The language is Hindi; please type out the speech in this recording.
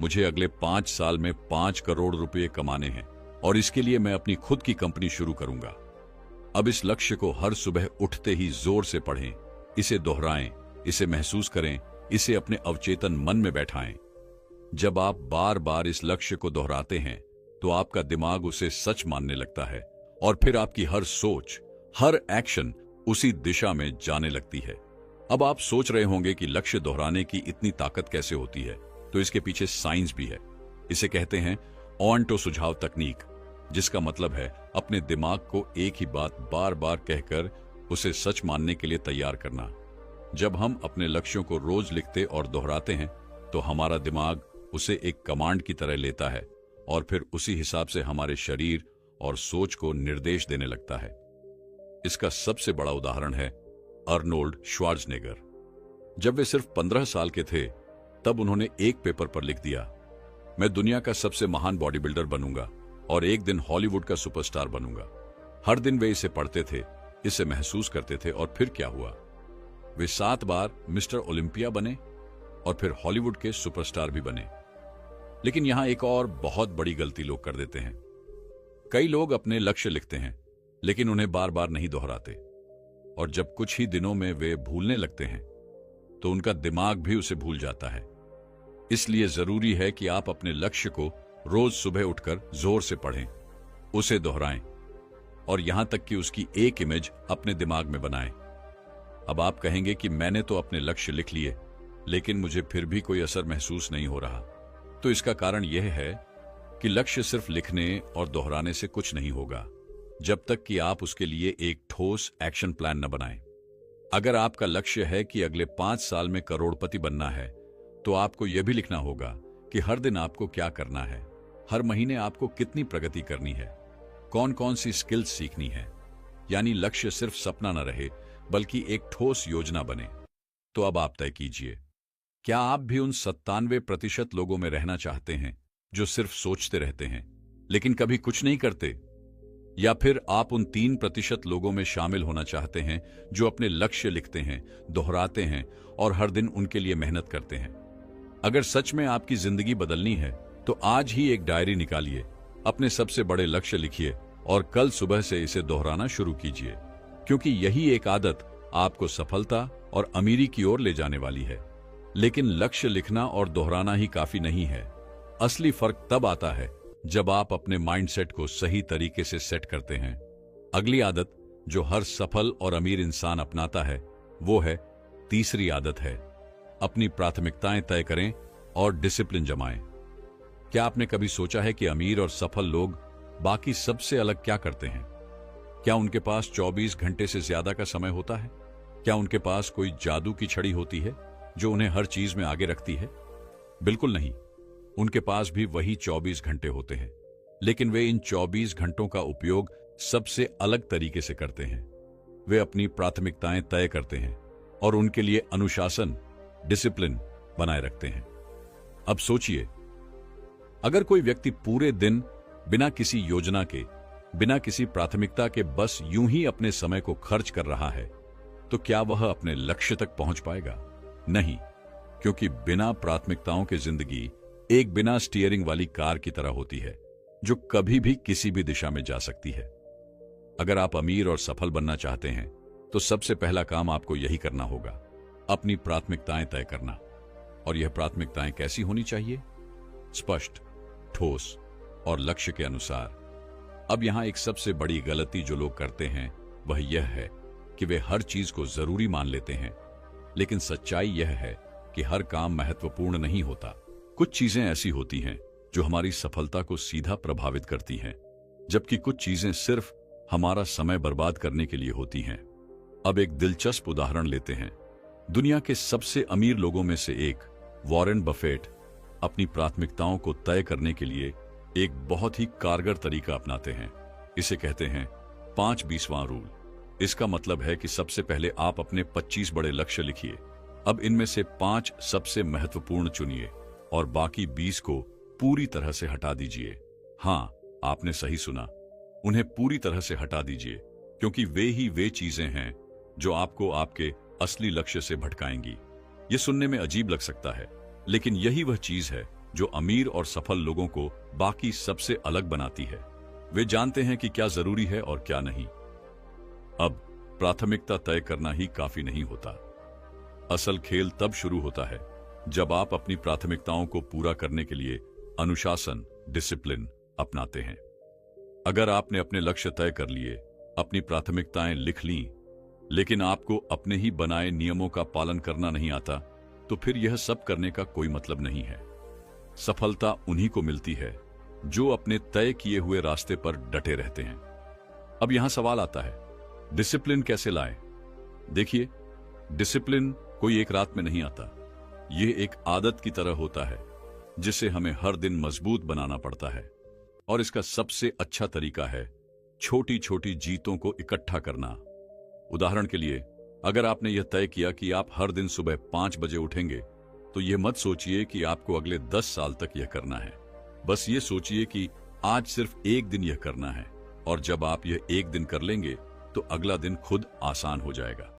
मुझे अगले 5 साल में 5 करोड़ रुपए कमाने हैं और इसके लिए मैं अपनी खुद की कंपनी शुरू करूंगा। अब इस लक्ष्य को हर सुबह उठते ही जोर से पढ़ें, इसे दोहराएं, इसे महसूस करें, इसे अपने अवचेतन मन में बैठाएं। जब आप बार बार इस लक्ष्य को दोहराते हैं तो आपका दिमाग उसे सच मानने लगता है और फिर आपकी हर सोच, हर एक्शन उसी दिशा में जाने लगती है। अब आप सोच रहे होंगे कि लक्ष्य दोहराने की इतनी ताकत कैसे होती है, तो इसके पीछे साइंस भी है। इसे कहते हैं ऑन्टो सुझाव तकनीक, जिसका मतलब है अपने दिमाग को एक ही बात बार बार कहकर उसे सच मानने के लिए तैयार करना। जब हम अपने लक्ष्यों को रोज लिखते और दोहराते हैं तो हमारा दिमाग उसे एक कमांड की तरह लेता है और फिर उसी हिसाब से हमारे शरीर और सोच को निर्देश देने लगता है। इसका सबसे बड़ा उदाहरण है अर्नोल्ड श्वार्ज़नेगर। जब वे सिर्फ 15 साल के थे तब उन्होंने एक पेपर पर लिख दिया, मैं दुनिया का सबसे महान बॉडी बिल्डर बनूंगा और एक दिन हॉलीवुड का सुपरस्टार बनूंगा। हर दिन वे इसे पढ़ते थे, इसे महसूस करते थे और फिर क्या हुआ? वे 7 बार मिस्टर ओलंपिया बने और फिर हॉलीवुड के सुपरस्टार भी बने। लेकिन यहां एक और बहुत बड़ी गलती लोग कर देते हैं। कई लोग अपने लक्ष्य लिखते हैं लेकिन उन्हें बार बार नहीं दोहराते, और जब कुछ ही दिनों में वे भूलने लगते हैं तो उनका दिमाग भी उसे भूल जाता है। इसलिए जरूरी है कि आप अपने लक्ष्य को रोज सुबह उठकर जोर से पढ़ें, उसे दोहराएं और यहां तक कि उसकी एक इमेज अपने दिमाग में बनाएं। अब आप कहेंगे कि मैंने तो अपने लक्ष्य लिख लिए लेकिन मुझे फिर भी कोई असर महसूस नहीं हो रहा। तो इसका कारण यह है कि लक्ष्य सिर्फ लिखने और दोहराने से कुछ नहीं होगा जब तक कि आप उसके लिए एक ठोस एक्शन प्लान न बनाएं। अगर आपका लक्ष्य है कि अगले 5 साल में करोड़पति बनना है तो आपको यह भी लिखना होगा कि हर दिन आपको क्या करना है, हर महीने आपको कितनी प्रगति करनी है, कौन कौन सी स्किल्स सीखनी है। यानी लक्ष्य सिर्फ सपना न रहे बल्कि एक ठोस योजना बने। तो अब आप तय कीजिए, क्या आप भी उन 97% लोगों में रहना चाहते हैं जो सिर्फ सोचते रहते हैं लेकिन कभी कुछ नहीं करते, या फिर आप उन 3% लोगों में शामिल होना चाहते हैं जो अपने लक्ष्य लिखते हैं, दोहराते हैं और हर दिन उनके लिए मेहनत करते हैं? अगर सच में आपकी जिंदगी बदलनी है तो आज ही एक डायरी निकालिए, अपने सबसे बड़े लक्ष्य लिखिए और कल सुबह से इसे दोहराना शुरू कीजिए, क्योंकि यही एक आदत आपको सफलता और अमीरी की ओर ले जाने वाली है। लेकिन लक्ष्य लिखना और दोहराना ही काफी नहीं है। असली फर्क तब आता है जब आप अपने माइंडसेट को सही तरीके से सेट करते हैं। अगली आदत जो हर सफल और अमीर इंसान अपनाता है वो है, तीसरी आदत है, अपनी प्राथमिकताएं तय करें और डिसिप्लिन जमाएं। क्या आपने कभी सोचा है कि अमीर और सफल लोग बाकी सबसे अलग क्या करते हैं? क्या उनके पास 24 घंटे से ज्यादा का समय होता है? क्या उनके पास कोई जादू की छड़ी होती है जो उन्हें हर चीज में आगे रखती है? बिल्कुल नहीं। उनके पास भी वही 24 घंटे होते हैं, लेकिन वे इन 24 घंटों का उपयोग सबसे अलग तरीके से करते हैं। वे अपनी प्राथमिकताएं तय करते हैं और उनके लिए अनुशासन, डिसिप्लिन बनाए रखते हैं। अब सोचिए, अगर कोई व्यक्ति पूरे दिन बिना किसी योजना के, बिना किसी प्राथमिकता के बस यूं ही अपने समय को खर्च कर रहा है तो क्या वह अपने लक्ष्य तक पहुंच पाएगा? नहीं, क्योंकि बिना प्राथमिकताओं की जिंदगी एक बिना स्टीयरिंग वाली कार की तरह होती है जो कभी भी किसी भी दिशा में जा सकती है। अगर आप अमीर और सफल बनना चाहते हैं तो सबसे पहला काम आपको यही करना होगा, अपनी प्राथमिकताएं तय करना। और यह प्राथमिकताएं कैसी होनी चाहिए? स्पष्ट, ठोस और लक्ष्य के अनुसार। अब यहां एक सबसे बड़ी गलती जो लोग करते हैं वह यह है कि वे हर चीज को जरूरी मान लेते हैं, लेकिन सच्चाई यह है कि हर काम महत्वपूर्ण नहीं होता। कुछ चीजें ऐसी होती हैं जो हमारी सफलता को सीधा प्रभावित करती हैं, जबकि कुछ चीजें सिर्फ हमारा समय बर्बाद करने के लिए होती हैं। अब एक दिलचस्प उदाहरण लेते हैं। दुनिया के सबसे अमीर लोगों में से एक वॉरेन बफेट अपनी प्राथमिकताओं को तय करने के लिए एक बहुत ही कारगर तरीका अपनाते हैं। इसे कहते हैं 5-20वां रूल। इसका मतलब है कि सबसे पहले आप अपने 25 बड़े लक्ष्य लिखिए। अब इनमें से 5 सबसे महत्वपूर्ण चुनिए और बाकी 20 को पूरी तरह से हटा दीजिए। हाँ, आपने सही सुना, उन्हें पूरी तरह से हटा दीजिए, क्योंकि वे चीजें हैं जो आपको आपके असली लक्ष्य से भटकाएंगी। ये सुनने में अजीब लग सकता है, लेकिन यही वह चीज है जो अमीर और सफल लोगों को बाकी सबसे अलग बनाती है। वे जानते हैं कि क्या जरूरी है और क्या नहीं। अब प्राथमिकता तय करना ही काफी नहीं होता। असल खेल तब शुरू होता है जब आप अपनी प्राथमिकताओं को पूरा करने के लिए अनुशासन, डिसिप्लिन अपनाते हैं। अगर आपने अपने लक्ष्य तय कर लिए, अपनी प्राथमिकताएं लिख लीं, लेकिन आपको अपने ही बनाए नियमों का पालन करना नहीं आता, तो फिर यह सब करने का कोई मतलब नहीं है। सफलता उन्हीं को मिलती है जो अपने तय किए हुए रास्ते पर डटे रहते हैं। अब यहां सवाल आता है, डिसिप्लिन कैसे लाएं? देखिए, डिसिप्लिन कोई एक रात में नहीं आता। यह एक आदत की तरह होता है जिसे हमें हर दिन मजबूत बनाना पड़ता है। और इसका सबसे अच्छा तरीका है छोटी छोटी जीतों को इकट्ठा करना। उदाहरण के लिए, अगर आपने यह तय किया कि आप हर दिन सुबह 5 बजे उठेंगे, तो यह मत सोचिए कि आपको अगले 10 साल तक यह करना है। बस ये सोचिए कि आज सिर्फ एक दिन यह करना है, और जब आप यह एक दिन कर लेंगे तो अगला दिन खुद आसान हो जाएगा।